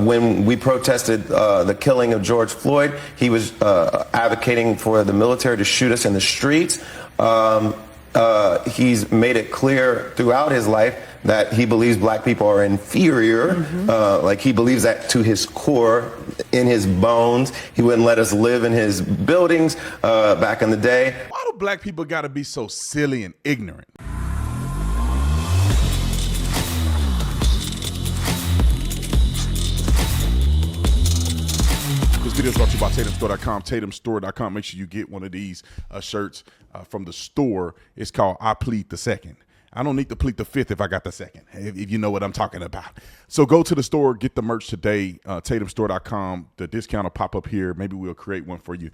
when we protested the killing of George Floyd, he was advocating for the military to shoot us in the streets. He's made it clear throughout his life that he believes black people are inferior. Like he believes that to his core, in his bones. He wouldn't let us live in his buildings back in the day. Why do black people got to be so silly and ignorant? This video is brought to you by TatumStore.com, TatumStore.com. Make sure you get one of these shirts from the store. It's called I Plead the Second. I don't need to plead the fifth if I got the second, if you know what I'm talking about. So go to the store, get the merch today, TatumStore.com. The discount will pop up here. Maybe we'll create one for you.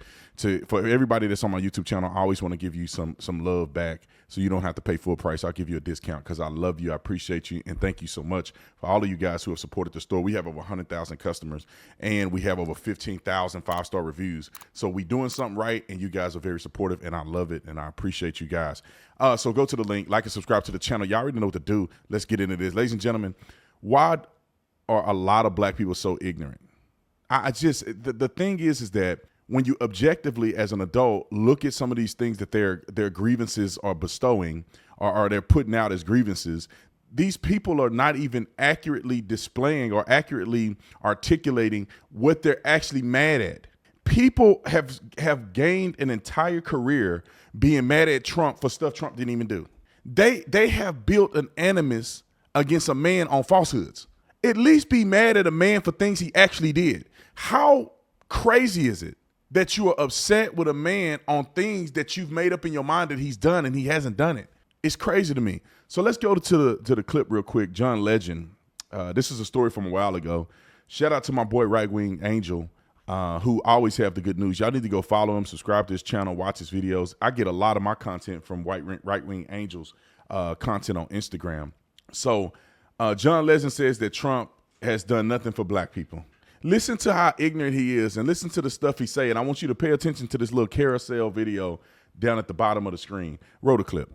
For everybody that's on my YouTube channel, I always want to give you some love back so you don't have to pay full price. I'll give you a discount because I love you. I appreciate you. And thank you so much for all of you guys who have supported the store. We have over 100,000 customers and we have over 15,000 five-star reviews. So we doing something right and you guys are very supportive and I love it and I appreciate you guys. So go to the link, like and subscribe to the channel. Y'all already know what to do. Let's get into this. Ladies and gentlemen, why are a lot of black people so ignorant? The thing is that when you objectively as an adult look at some of these things that their grievances are bestowing or they're putting out as grievances, these people are not even accurately displaying or accurately articulating what they're actually mad at. People have gained an entire career being mad at Trump for stuff Trump didn't even do. They have built an animus against a man on falsehoods. At least be mad at a man for things he actually did. How crazy is it that you are upset with a man on things that you've made up in your mind that he's done and he hasn't done it? It's crazy to me. So let's go to the clip real quick. John Legend. This is a story from a while ago. Shout out to my boy Right Wing Angel, who always have the good news. Y'all need to go follow him, subscribe to his channel, watch his videos. I get a lot of my content from Right Wing Angel's content on Instagram. So John Legend says that Trump has done nothing for black people. Listen to how ignorant he is and listen to the stuff he say. And I want you to pay attention to this little carousel video down at the bottom of the screen. Roll the clip.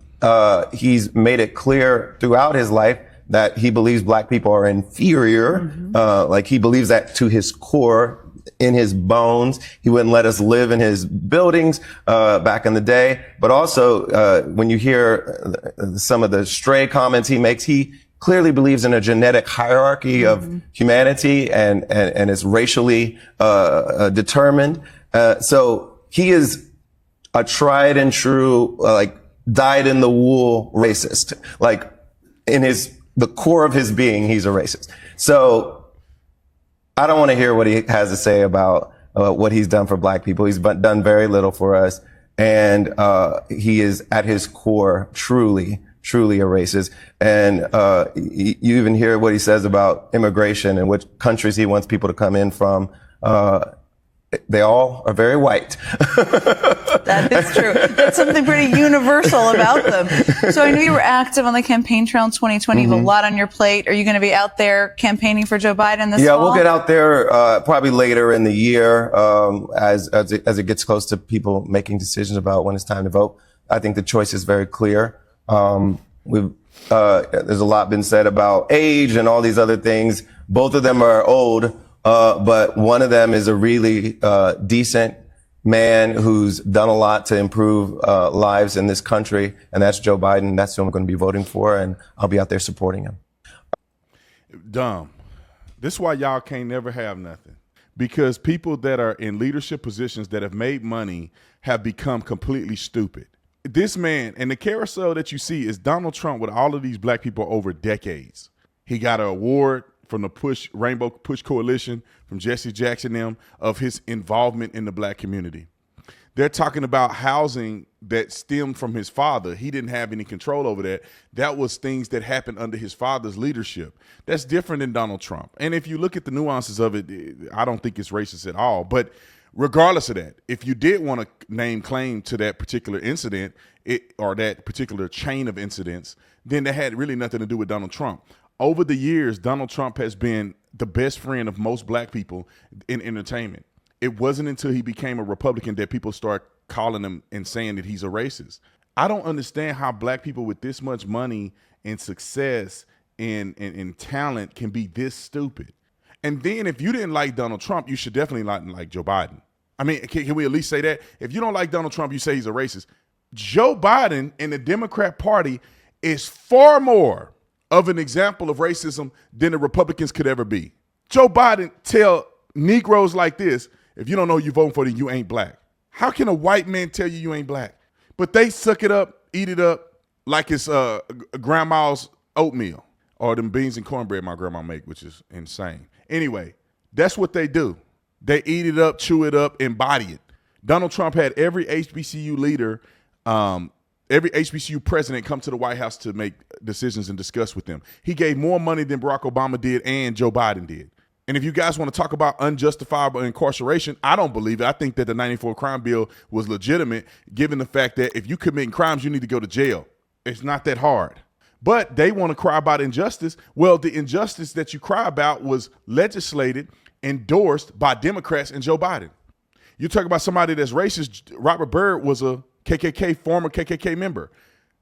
He's made it clear throughout his life that he believes black people are inferior. Like he believes that to his core, in his bones. He wouldn't let us live in his buildings back in the day. But also, when you hear some of the stray comments he makes, he clearly believes in a genetic hierarchy of humanity and is racially determined. So he is a tried and true, like dyed in the wool racist. Like in the core of his being, he's a racist. So I don't want to hear what he has to say about what he's done for black people. He's done very little for us. And he is at his core truly a racist. And you even hear what he says about immigration and which countries he wants people to come in from. They all are very white. That is true. That's something pretty universal about them. So I knew you were active on the campaign trail in 2020. You have a lot on your plate. Are you going to be out there campaigning for Joe Biden this fall? Yeah, we'll get out there probably later in the year as it gets close to people making decisions about when it's time to vote. I think the choice is very clear. There's a lot been said about age and all these other things. Both of them are old. But one of them is a really decent man who's done a lot to improve lives in this country, and that's Joe Biden. That's who I'm going to be voting for, and I'll be out there supporting him. Dumb. This is why y'all can't never have nothing. Because people that are in leadership positions that have made money have become completely stupid. This man, and the carousel that you see is Donald Trump with all of these black people over decades. He got an award from the Rainbow Push Coalition, from Jesse Jackson them, of his involvement in the black community. They're talking about housing that stemmed from his father. He didn't have any control over that. That was things that happened under his father's leadership. That's different than Donald Trump. And if you look at the nuances of it, I don't think it's racist at all. But regardless of that, if you did want to name claim to that particular incident or that particular chain of incidents, then that had really nothing to do with Donald Trump. Over the years, Donald Trump has been the best friend of most black people in entertainment. It wasn't until he became a Republican that people start calling him and saying that he's a racist. I don't understand how black people with this much money and success and talent can be this stupid. And then if you didn't like Donald Trump, you should definitely not like Joe Biden. I mean, can we at least say that? If you don't like Donald Trump, you say he's a racist. Joe Biden and the Democrat Party is far more of an example of racism than the Republicans could ever be. Joe Biden tell Negroes like this, if you don't know who you're voting for, then you ain't black. How can a white man tell you ain't black? But they suck it up, eat it up like it's grandma's oatmeal or them beans and cornbread my grandma make, which is insane. Anyway, that's what they do. They eat it up, chew it up, embody it. Donald Trump had every HBCU leader, every HBCU president come to the White House to make decisions and discuss with them. He gave more money than Barack Obama did and Joe Biden did. And if you guys want to talk about unjustifiable incarceration, I don't believe it. I think that the 94 crime bill was legitimate, given the fact that if you commit crimes, you need to go to jail. It's not that hard. But they want to cry about injustice. Well, the injustice that you cry about was legislated, endorsed by Democrats and Joe Biden. You talk about somebody that's racist. Robert Byrd was a former KKK member.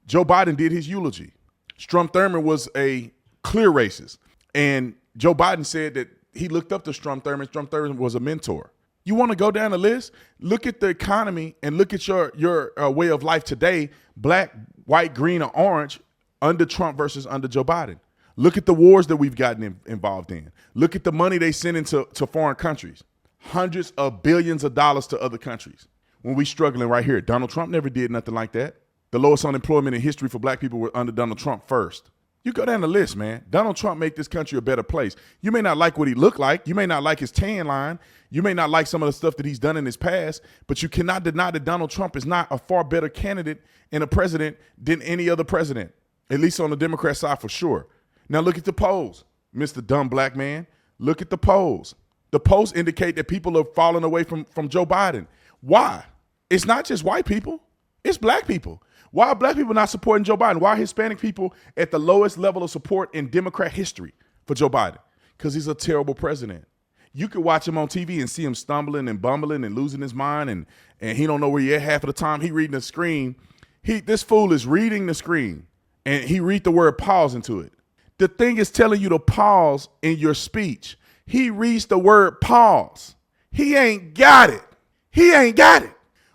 Joe Biden did his eulogy. Strom Thurmond was a clear racist. And Joe Biden said that he looked up to Strom Thurmond. Strom Thurmond was a mentor. You want to go down the list? Look at the economy and look at your way of life today, black, white, green, or orange, under Trump versus under Joe Biden. Look at the wars that we've gotten involved in. Look at the money they send into foreign countries. Hundreds of billions of dollars to other countries. When we struggling right here, Donald Trump never did nothing like that. The lowest unemployment in history for black people were under Donald Trump first. You go down the list, man. Donald Trump made this country a better place. You may not like what he looked like. You may not like his tan line. You may not like some of the stuff that he's done in his past, but you cannot deny that Donald Trump is not a far better candidate and a president than any other president, at least on the Democrat side for sure. Now look at the polls, Mr. Dumb Black Man. Look at the polls. The polls indicate that people are falling away from Joe Biden. Why? It's not just white people. It's black people. Why are black people not supporting Joe Biden? Why are Hispanic people at the lowest level of support in Democrat history for Joe Biden? Because he's a terrible president. You could watch him on TV and see him stumbling and bumbling and losing his mind, and he don't know where he at half of the time. He reading the screen. This fool is reading the screen, and he read the word pause into it. The thing is telling you to pause in your speech. He reads the word pause. He ain't got it. He ain't got it.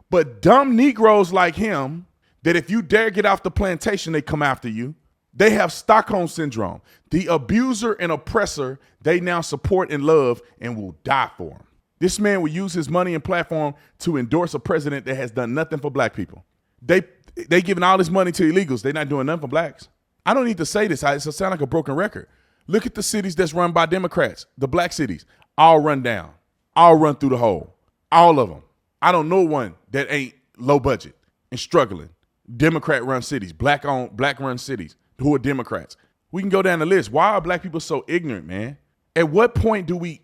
But dumb Negroes like him, that if you dare get off the plantation, they come after you. They have Stockholm syndrome. The abuser and oppressor they now support and love and will die for him. This man will use his money and platform to endorse a president that has done nothing for black people. They giving all this money to illegals. They're not doing nothing for blacks. I don't need to say this. It sound like a broken record. Look at the cities that's run by Democrats, the black cities, all run down, all run through the hole, all of them. I don't know one that ain't low budget and struggling. Democrat-run cities, black-run cities who are Democrats. We can go down the list. Why are black people so ignorant, man? At what point do we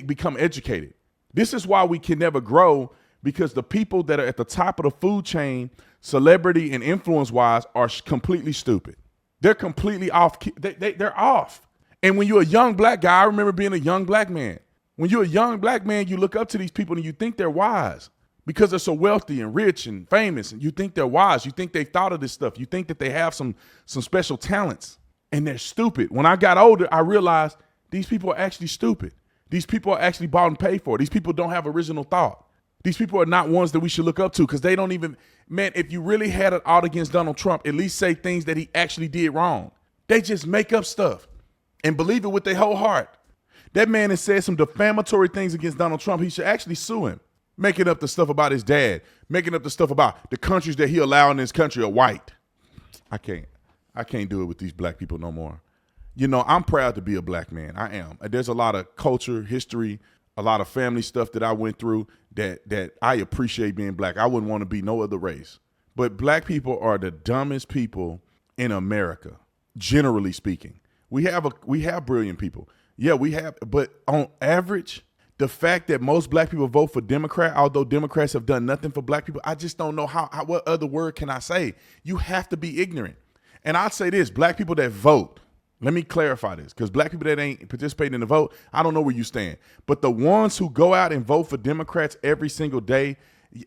become educated? This is why we can never grow, because the people that are at the top of the food chain, celebrity and influence-wise, are completely stupid. They're completely off. They're off. And when you're a young black guy, I remember being a young black man. When you're a young black man, you look up to these people and you think they're wise because they're so wealthy and rich and famous. And you think they're wise. You think they've thought of this stuff. You think that they have some special talents, and they're stupid. When I got older, I realized these people are actually stupid. These people are actually bought and paid for. These people don't have original thought. These people are not ones that we should look up to, because they don't even, man, if you really had it out against Donald Trump, at least say things that he actually did wrong. They just make up stuff and believe it with their whole heart. That man has said some defamatory things against Donald Trump. He should actually sue him. Making up the stuff about his dad, making up the stuff about the countries that he allowed in his country are white. I can't do it with these black people no more. You know, I'm proud to be a black man. I am. There's a lot of culture, history, a lot of family stuff that I went through that I appreciate being black. I wouldn't want to be no other race. But black people are the dumbest people in America, generally speaking. We have brilliant people. Yeah, we have, but on average, the fact that most black people vote for Democrat, although Democrats have done nothing for black people, I just don't know how what other word can I say? You have to be ignorant. And I'd say this, black people that vote, let me clarify this, because black people that ain't participating in the vote, I don't know where you stand. But the ones who go out and vote for Democrats every single day,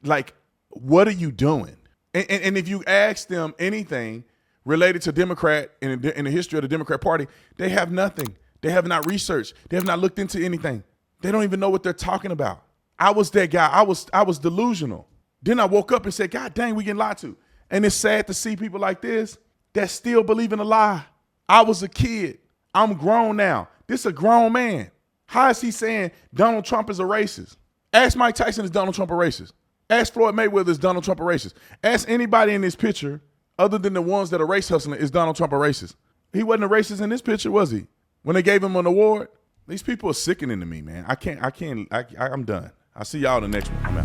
like, what are you doing? And if you ask them anything related to Democrat and in the history of the Democrat Party, they have nothing. They have not researched. They have not looked into anything. They don't even know what they're talking about. I was that guy. I was delusional. Then I woke up and said, God dang, we getting lied to. And it's sad to see people like this that still believe in a lie. I was a kid. I'm grown now. This is a grown man. How is he saying Donald Trump is a racist? Ask Mike Tyson, is Donald Trump a racist? Ask Floyd Mayweather, is Donald Trump a racist? Ask anybody in this picture, other than the ones that are race hustling, is Donald Trump a racist? He wasn't a racist in this picture, was he? When they gave him an award, these people are sickening to me, man. I'm done. I'll see y'all in the next one. I'm out.